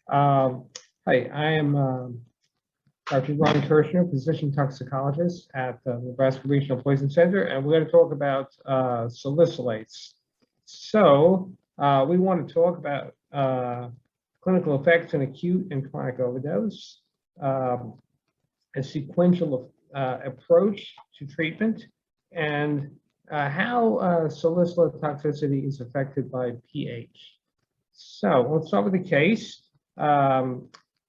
Um, Hi, I am Dr. Ron Kirshner, physician toxicologist at the Nebraska Regional Poison Center, and we're going to talk about salicylates. So we want to talk about clinical effects in acute and chronic overdose, a sequential approach to treatment, and how salicylate toxicity is affected by pH. So let's start with the case.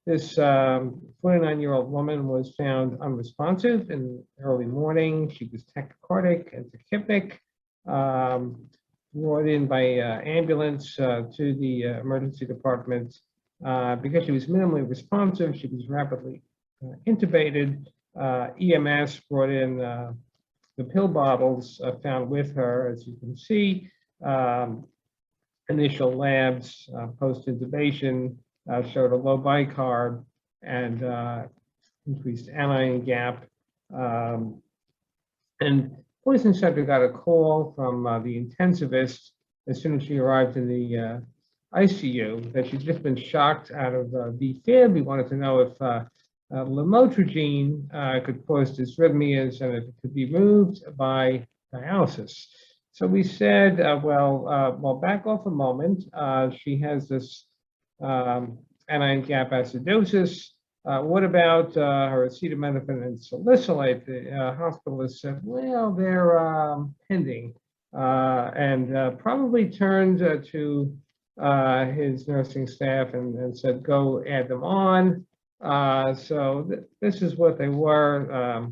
This 49-year-old woman was found unresponsive in the early morning. She was tachycardic and tachypnic, brought in by ambulance to the emergency department. Because she was minimally responsive, she was rapidly intubated. EMS brought in the pill bottles found with her, as you can see. Initial labs post-intubation showed a low bicarb and increased anion gap. And Poison Center got a call from the intensivist as soon as she arrived in the ICU that she'd just been shocked out of VFib. We wanted to know if lamotrigine could cause dysrhythmias and if it could be moved by dialysis. So we said, well, back off a moment. She has this anion gap acidosis. What about her acetaminophen and salicylate? The hospitalist said, well, they're pending, and probably turned to his nursing staff and said, go add them on. So this is what they were.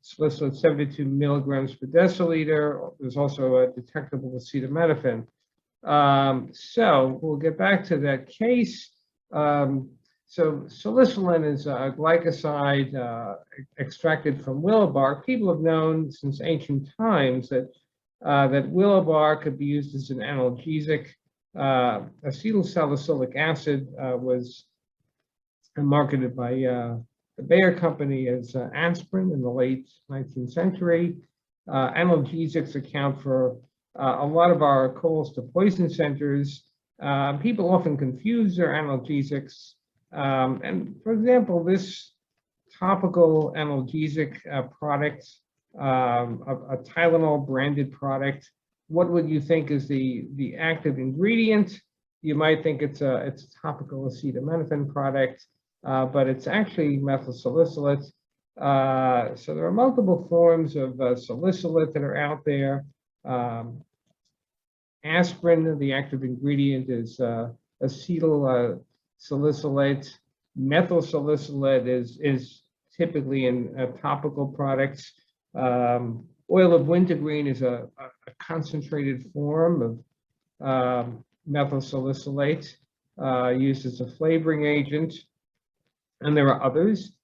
Salicylate 72 milligrams per deciliter. There's also a detectable acetaminophen. So we'll get back to that case. So salicylate is a glycoside extracted from willow bark. People have known since ancient times that willow bark could be used as an analgesic. Acetylsalicylic acid was marketed by the Bayer Company as aspirin in the late 19th century. Analgesics account for a lot of our calls to poison centers. People often confuse their analgesics. And for example, this topical analgesic product, a Tylenol branded product, what would you think is the active ingredient? You might think it's a topical acetaminophen product. But it's actually methyl salicylate. So there are multiple forms of salicylate that are out there. Aspirin, the active ingredient is acetyl salicylate. Methyl salicylate is typically in topical products. Oil of wintergreen is a concentrated form of methyl salicylate used as a flavoring agent. And there are others.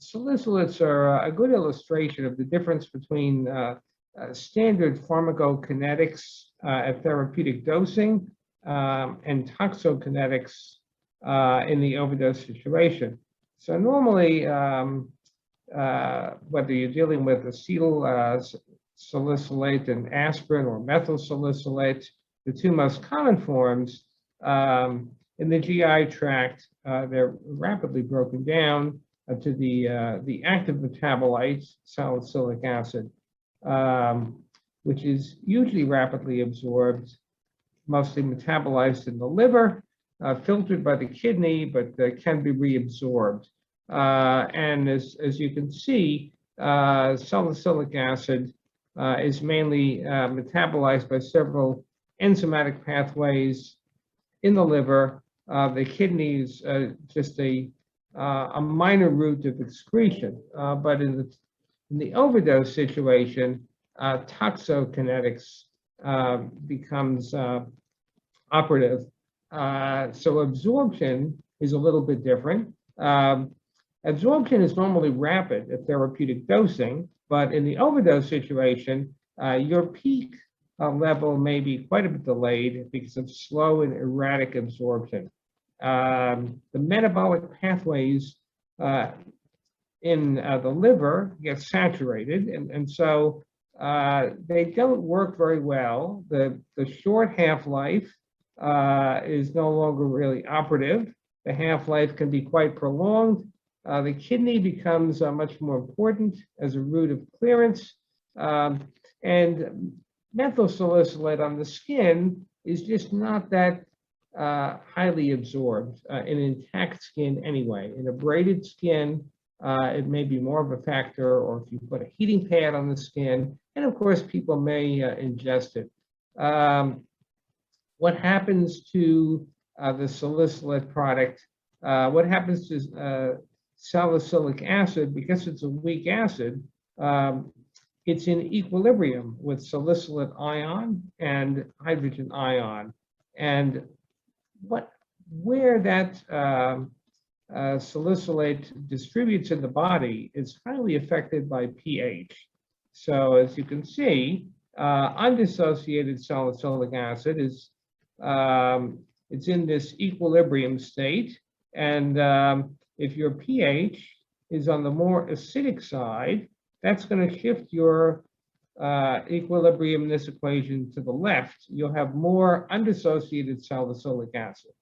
Salicylates are a good illustration of the difference between standard pharmacokinetics at therapeutic dosing and toxokinetics in the overdose situation. So normally, whether you're dealing with acetyl salicylate and aspirin or methyl salicylate, the two most common forms, in the GI tract, they're rapidly broken down to the active metabolite, salicylic acid, which is usually rapidly absorbed, mostly metabolized in the liver, filtered by the kidney, but can be reabsorbed. And as you can see, salicylic acid is mainly metabolized by several enzymatic pathways in the liver. The kidney is just a minor route of excretion, but in the overdose situation, toxokinetics becomes operative. So absorption is a little bit different. Absorption is normally rapid at therapeutic dosing, but in the overdose situation, your peak level may be quite a bit delayed because of slow and erratic absorption. The metabolic pathways in the liver get saturated, and so they don't work very well. The short half-life is no longer really operative. The half-life can be quite prolonged. The kidney becomes much more important as a route of clearance. And methyl salicylate on the skin is just not that highly absorbed in intact skin anyway. In abraded skin, it may be more of a factor, or if you put a heating pad on the skin, and of course, people may ingest it. What happens to the salicylate product? What happens to salicylic acid? Because it's a weak acid, it's in equilibrium with salicylate ion and hydrogen ion. And where that salicylate distributes in the body is highly affected by pH. So as you can see, undissociated salicylic acid is it's in this equilibrium state, and if your pH is on the more acidic side, that's going to shift your equilibrium in this equation to the left. You'll have more undissociated salicylic acid,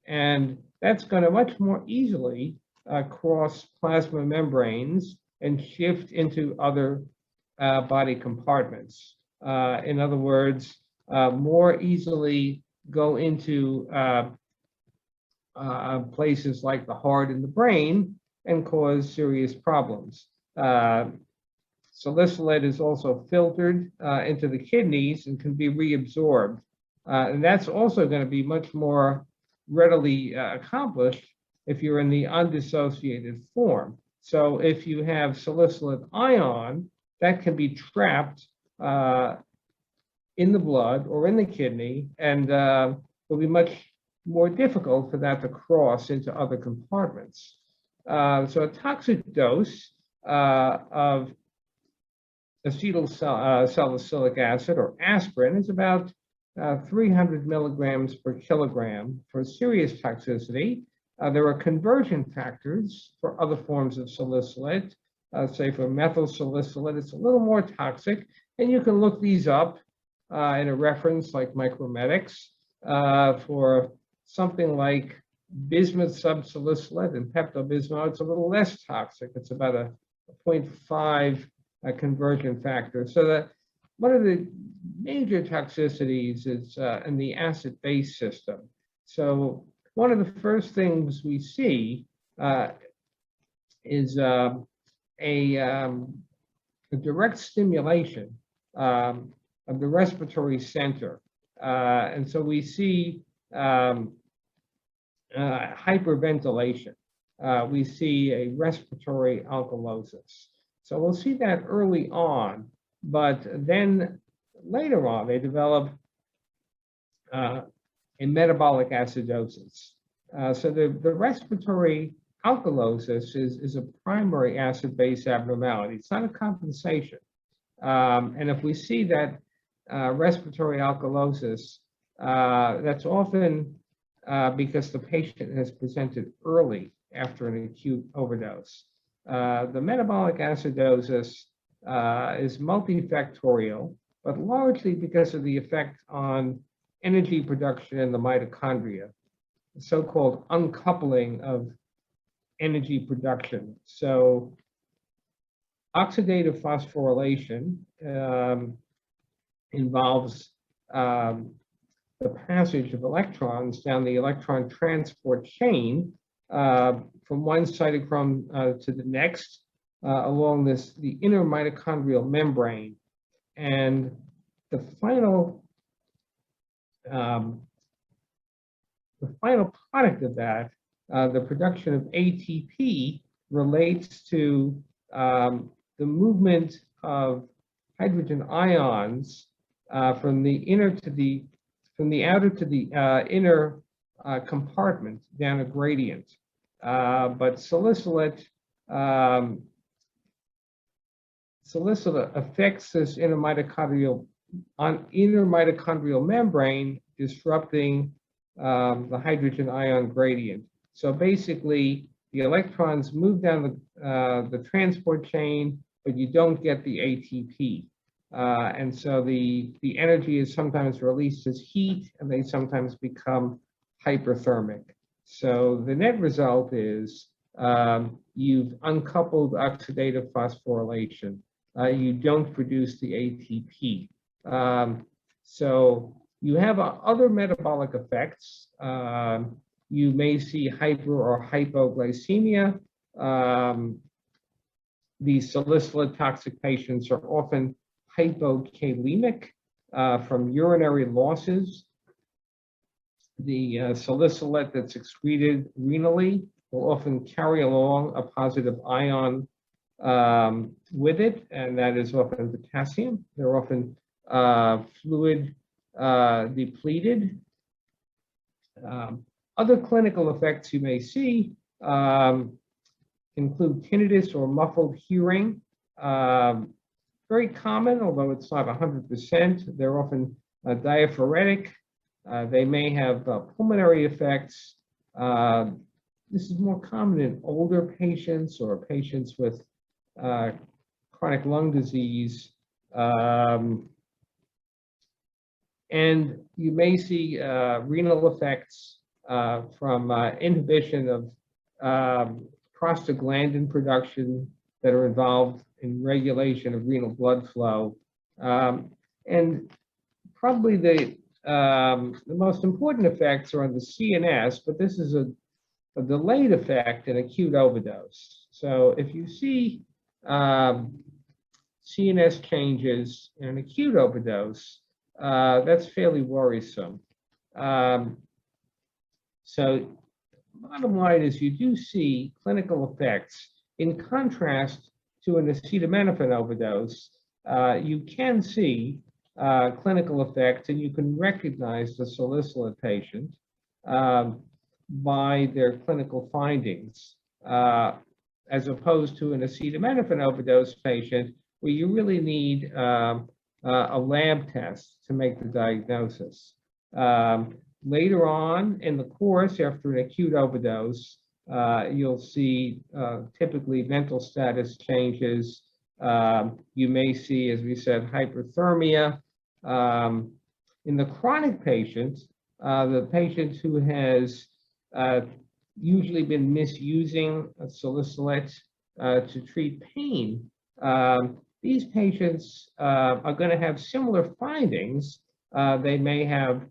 and that's going to much more easily cross plasma membranes and shift into other body compartments. In other words, more easily go into places like the heart and the brain and cause serious problems. Salicylate is also filtered into the kidneys and can be reabsorbed. And that's also going to be much more readily accomplished if you're in the undissociated form. So if you have salicylate ion, that can be trapped in the blood or in the kidney, and will be much more difficult for that to cross into other compartments. So a toxic dose of acetyl salicylic acid or aspirin is about 300 milligrams per kilogram for serious toxicity. There are conversion factors for other forms of salicylate. Say for methyl salicylate, it's a little more toxic, and you can look these up in a reference like Micromedics. For something like bismuth subsalicylate and Pepto-Bismol, it's a little less toxic. It's about a 0.5 conversion factor. So that one of the major toxicities is in the acid-base system. So one of the first things we see is a direct stimulation of the respiratory center. And so we see hyperventilation. We see a respiratory alkalosis. So we'll see that early on, but then later on, they develop a metabolic acidosis. So the respiratory alkalosis is a primary acid-base abnormality. It's not a compensation. And if we see that respiratory alkalosis, that's often because the patient has presented early after an acute overdose. The metabolic acidosis is multifactorial, but largely because of the effect on energy production in the mitochondria, the so-called uncoupling of energy production. So oxidative phosphorylation involves the passage of electrons down the electron transport chain from one cytochrome to the next along the inner mitochondrial membrane. And the final product of that, the production of ATP, relates to the movement of hydrogen ions from the outer to the inner compartment down a gradient. But salicylate affects this inner mitochondrial membrane, disrupting the hydrogen ion gradient. So basically, the electrons move down the transport chain, but you don't get the ATP. And so the energy is sometimes released as heat, and they sometimes become hyperthermic. So the net result is you've uncoupled oxidative phosphorylation. You don't produce the ATP. So you have other metabolic effects. You may see hyper or hypoglycemia. These salicylate toxic patients are often hypokalemic from urinary losses. The salicylate that's excreted renally will often carry along a positive ion with it, and that is often potassium. They're often fluid depleted. Other clinical effects you may see include tinnitus or muffled hearing. Very common, although it's not 100%. They're often diaphoretic. They may have pulmonary effects. This is more common in older patients or patients with chronic lung disease. And you may see renal effects from inhibition of prostaglandin production that are involved in regulation of renal blood flow. And probably the most important effects are on the CNS, but this is a delayed effect in acute overdose. So if you see CNS changes in an acute overdose, that's fairly worrisome. So bottom line is you do see clinical effects. In contrast to an acetaminophen overdose, you can see clinical effects, and you can recognize the salicylate patient by their clinical findings, as opposed to an acetaminophen overdose patient where you really need a lab test to make the diagnosis. Later on in the course, after an acute overdose, you'll see typically mental status changes. You may see, as we said, hyperthermia. In the chronic patient, the patient who has usually been misusing salicylate to treat pain, these patients are going to have similar findings. They may have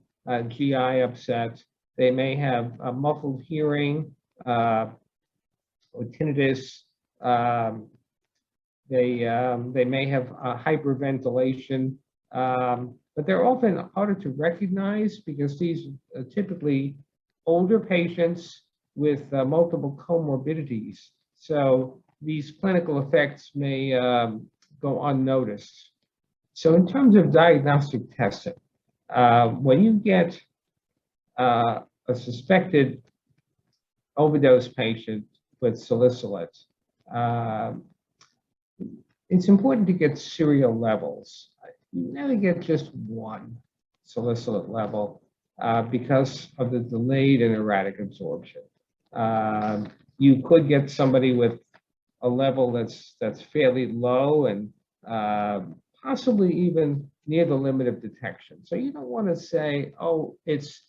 GI upset. They may have muffled hearing or tinnitus. They may have hyperventilation, but they're often harder to recognize because these are typically older patients with multiple comorbidities. So these clinical effects may go unnoticed. So in terms of diagnostic testing, when you get a suspected overdose patient with salicylate, it's important to get serial levels. You never get just one salicylate level because of the delayed and erratic absorption. You could get somebody with a level that's fairly low and possibly even near the limit of detection. So you don't want to say, oh, it's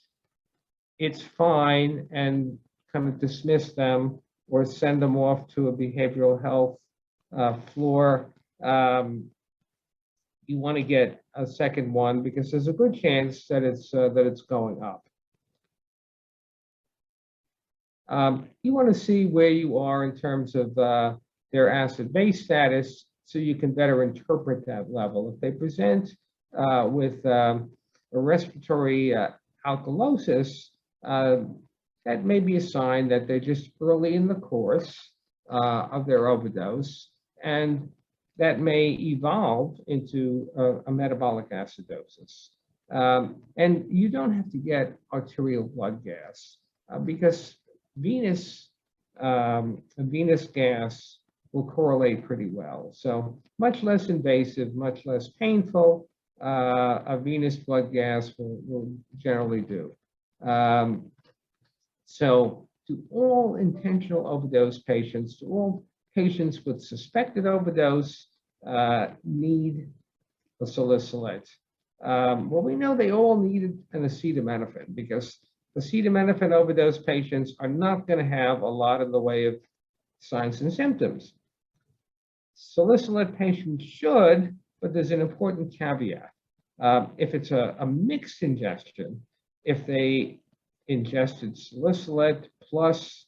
fine, and kind of dismiss them or send them off to a behavioral health floor. You want to get a second one because there's a good chance that it's going up. You want to see where you are in terms of their acid-base status so you can better interpret that level. If they present with a respiratory alkalosis, that may be a sign that they're just early in the course of their overdose, and that may evolve into a metabolic acidosis. And you don't have to get arterial blood gas because venous gas will correlate pretty well. So much less invasive, much less painful, a venous blood gas will generally do. So to all intentional overdose patients, to all patients with suspected overdose, need salicylates? Well, we know they all needed an acetaminophen because acetaminophen overdose patients are not going to have a lot in the way of signs and symptoms. Salicylate patients should, but there's an important caveat. If it's a mixed ingestion, if they ingested salicylate plus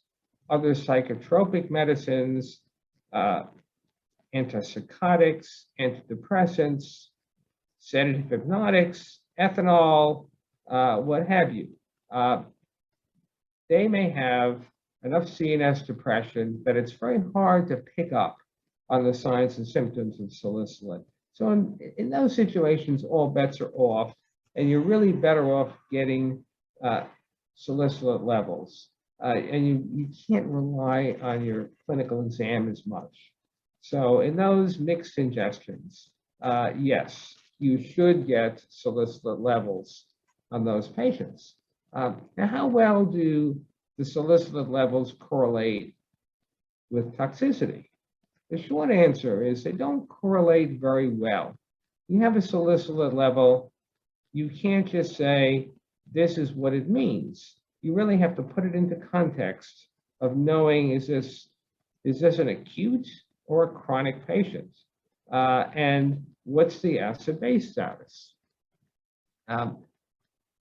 other psychotropic medicines, antipsychotics, antidepressants, sedative hypnotics, ethanol, what have you, they may have enough CNS depression that it's very hard to pick up on the signs and symptoms of salicylate. So in those situations, all bets are off, and you're really better off getting salicylate levels. And you can't rely on your clinical exam as much. So in those mixed ingestions, yes, you should get salicylate levels on those patients. Now, how well do the salicylate levels correlate with toxicity? The short answer is they don't correlate very well. You have a salicylate level, you can't just say, this is what it means. You really have to put it into context of knowing, is this an acute or a chronic patient? And what's the acid-base status?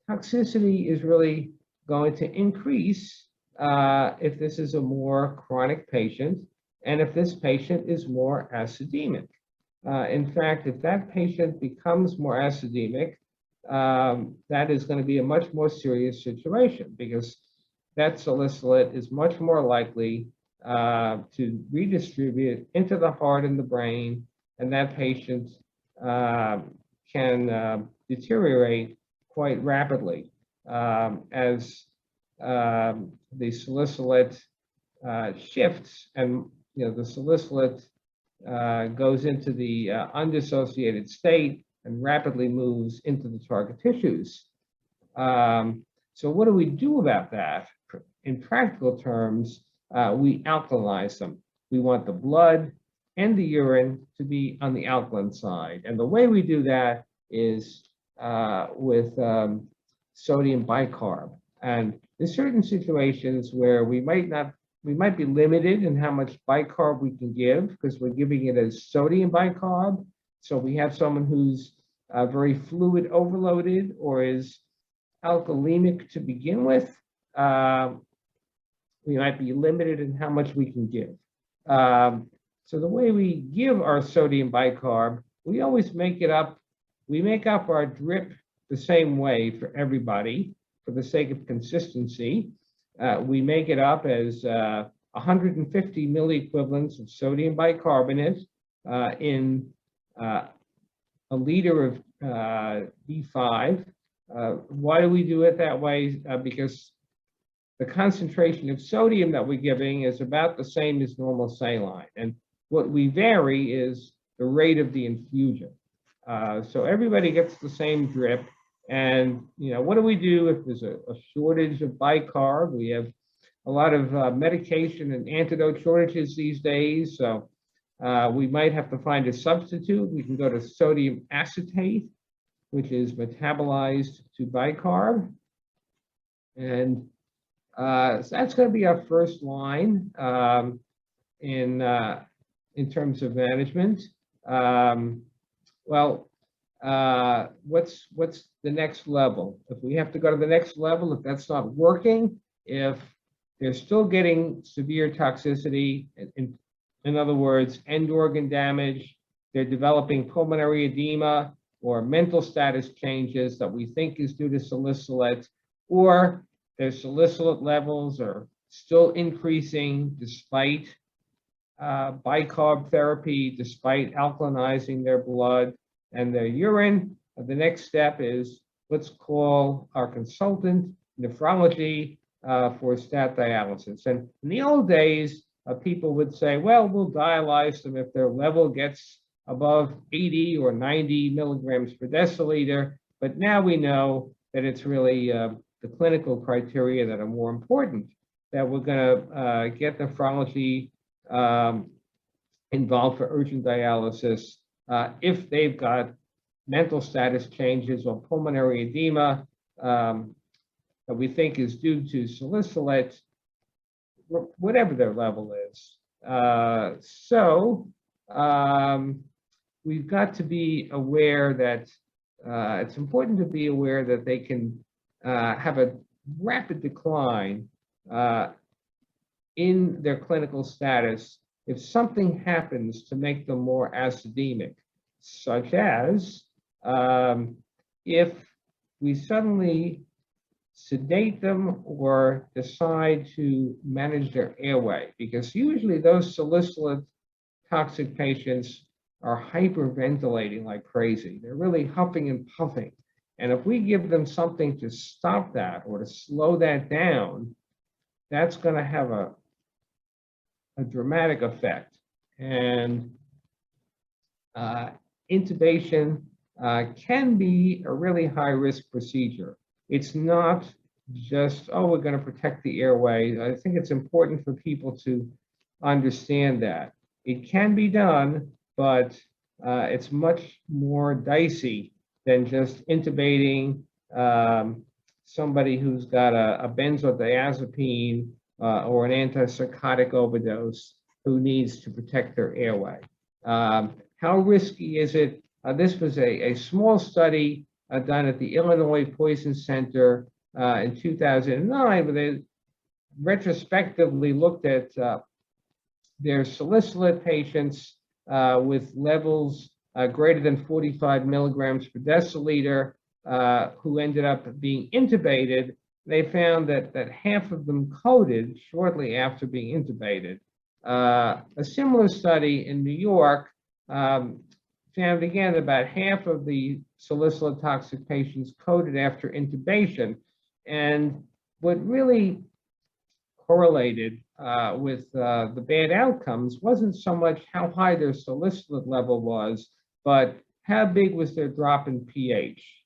Toxicity is really going to increase if this is a more chronic patient and if this patient is more acidemic. In fact, if that patient becomes more acidemic, that is going to be a much more serious situation because that salicylate is much more likely to redistribute into the heart and the brain, and that patient can deteriorate quite rapidly as the salicylate shifts, and the salicylate goes into the undissociated state and rapidly moves into the target tissues. So what do we do about that? In practical terms, we alkalize them. We want the blood and the urine to be on the alkaline side. And the way we do that is with sodium bicarb. And in certain situations where we might be limited in how much bicarb we can give because we're giving it as sodium bicarb. So we have someone who's very fluid overloaded or is alkalemic to begin with. We might be limited in how much we can give. So the way we give our sodium bicarb, we always make it up. We make up our drip the same way for everybody for the sake of consistency. We make it up as 150 milliequivalents of sodium bicarbonate in a liter of B5. Why do we do it that way? Because the concentration of sodium that we're giving is about the same as normal saline. And what we vary is the rate of the infusion. So everybody gets the same drip. And, what do we do if there's a shortage of bicarb? We have a lot of medication and antidote shortages these days. So we might have to find a substitute. We can go to sodium acetate, which is metabolized to bicarb. And so that's going to be our first line in terms of management. What's the next level? If we have to go to the next level, if that's not working, if they're still getting severe toxicity, in other words, end organ damage, they're developing pulmonary edema or mental status changes that we think is due to salicylate, or their salicylate levels are still increasing despite bicarb therapy, despite alkalinizing their blood and their urine. The next step is let's call our consultant nephrology for stat dialysis. And in the old days, people would say, well, we'll dialyze them if their level gets above 80 or 90 milligrams per deciliter. But now we know that it's really the clinical criteria that are more important, that we're going to get nephrology involved for urgent dialysis if they've got mental status changes or pulmonary edema that we think is due to salicylate, whatever their level is. We've got to be aware that it's important to be aware that they can have a rapid decline in their clinical status if something happens to make them more acidemic, such as if we suddenly sedate them or decide to manage their airway, because usually those salicylate toxic patients are hyperventilating like crazy. They're really huffing and puffing. And if we give them something to stop that or to slow that down, that's going to have a dramatic effect. And intubation can be a really high-risk procedure. It's not just, oh, we're going to protect the airway. I think it's important for people to understand that. It can be done, but it's much more dicey than just intubating somebody who's got a benzodiazepine or an antipsychotic overdose who needs to protect their airway. How risky is it? This was a small study done at the Illinois Poison Center in 2009, where they retrospectively looked at their salicylate patients with levels greater than 45 milligrams per deciliter who ended up being intubated. They found that half of them coded shortly after being intubated. A similar study in New York found again about half of the salicylate toxic patients coded after intubation. And what really correlated with the bad outcomes wasn't so much how high their salicylate level was, but how big was their drop in pH.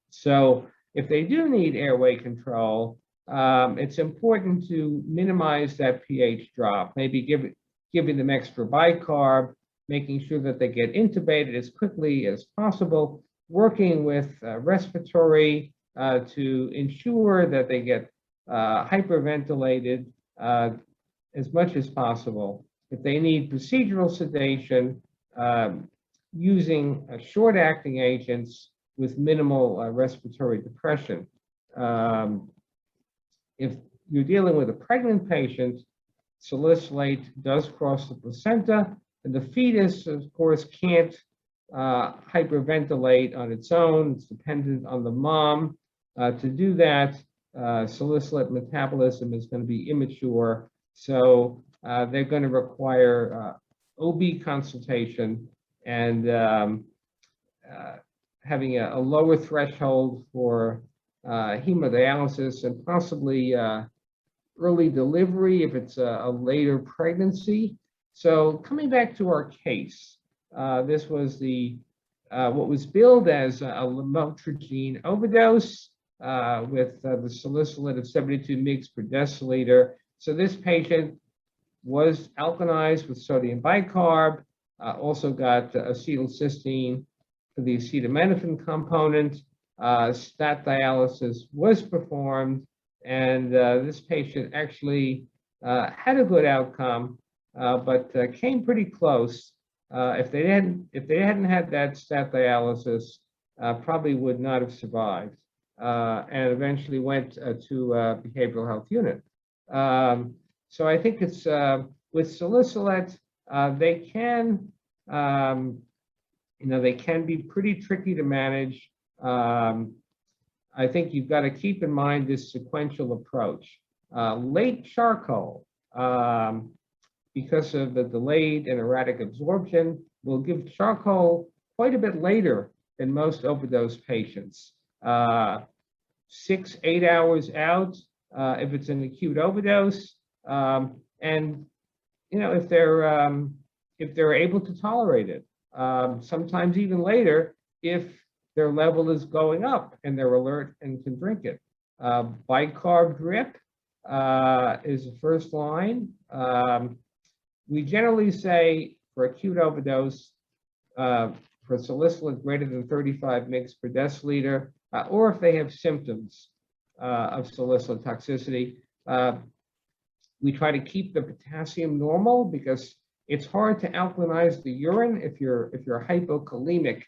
So if they do need airway control, it's important to minimize that pH drop, maybe giving them extra bicarb, making sure that they get intubated as quickly as possible, working with respiratory to ensure that they get hyperventilated as much as possible. If they need procedural sedation, using short-acting agents with minimal respiratory depression. If you're dealing with a pregnant patient, salicylate does cross the placenta, and the fetus, of course, can't hyperventilate on its own. It's dependent on the mom. To do that, salicylate metabolism is going to be immature, so they're going to require OB consultation and having a lower threshold for hemodialysis and possibly early delivery if it's a later pregnancy. So coming back to our case, this was what was billed as a lamotrigine overdose with the salicylate of 72 mg per deciliter. So this patient was alkanized with sodium bicarb, also got acetylcysteine for the acetaminophen component. Stat dialysis was performed, and this patient actually had a good outcome, but came pretty close. If they hadn't had that stat dialysis, probably would not have survived, and eventually went to behavioral health unit. So I think it's with salicylate, they can be pretty tricky to manage. I think you've got to keep in mind this sequential approach. Late charcoal, because of the delayed and erratic absorption, will give charcoal quite a bit later than most overdose patients. 6-8 hours out, if it's an acute overdose, and if they're able to tolerate it. Sometimes even later, if their level is going up and they're alert and can drink it. Bicarb drip is the first line. We generally say for acute overdose, for salicylate greater than 35 mg per deciliter, or if they have symptoms of salicylate toxicity. We try to keep the potassium normal because it's hard to alkalinize the urine if you're hypokalemic,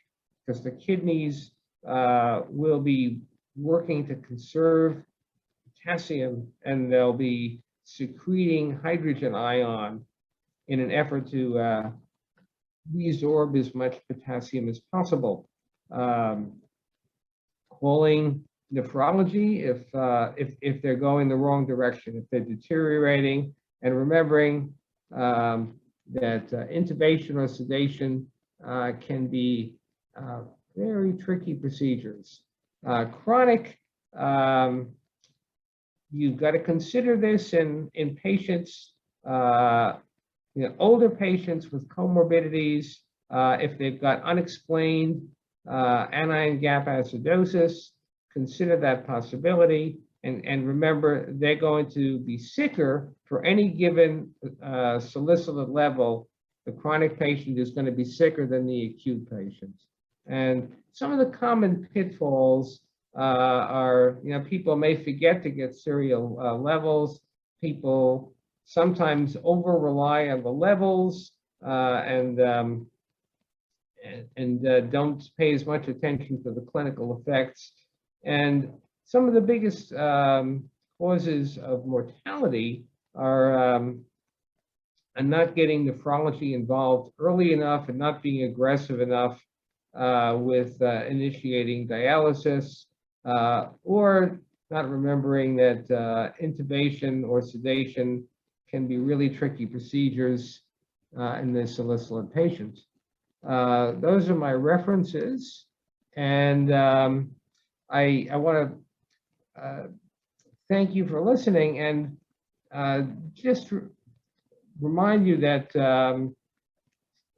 because the kidneys will be working to conserve potassium, and they'll be secreting hydrogen ion in an effort to resorb as much potassium as possible. Calling nephrology if they're going the wrong direction, if they're deteriorating, and remembering that intubation or sedation can be very tricky procedures. Chronic, you've got to consider this in patients, older patients with comorbidities, if they've got unexplained anion gap acidosis. Consider that possibility, and remember, they're going to be sicker for any given salicylate level. The chronic patient is going to be sicker than the acute patient. And some of the common pitfalls are, people may forget to get serial levels. People sometimes over-rely on the levels and don't pay as much attention to the clinical effects. And some of the biggest causes of mortality are not getting nephrology involved early enough and not being aggressive enough with initiating dialysis, or not remembering that intubation or sedation can be really tricky procedures in the salicylate patients. Those are my references, and I want to thank you for listening, and just remind you that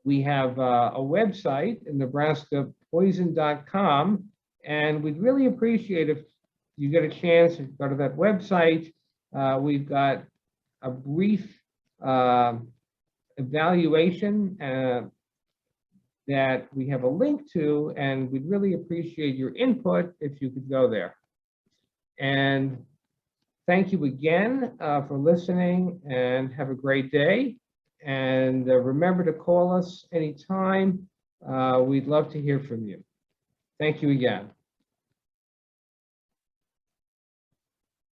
we have a website, nebraskapoison.com, and we'd really appreciate if you get a chance to go to that website. We've got a brief evaluation that we have a link to, and we'd really appreciate your input if you could go there. And thank you again for listening, and have a great day. And remember to call us anytime. We'd love to hear from you. Thank you again.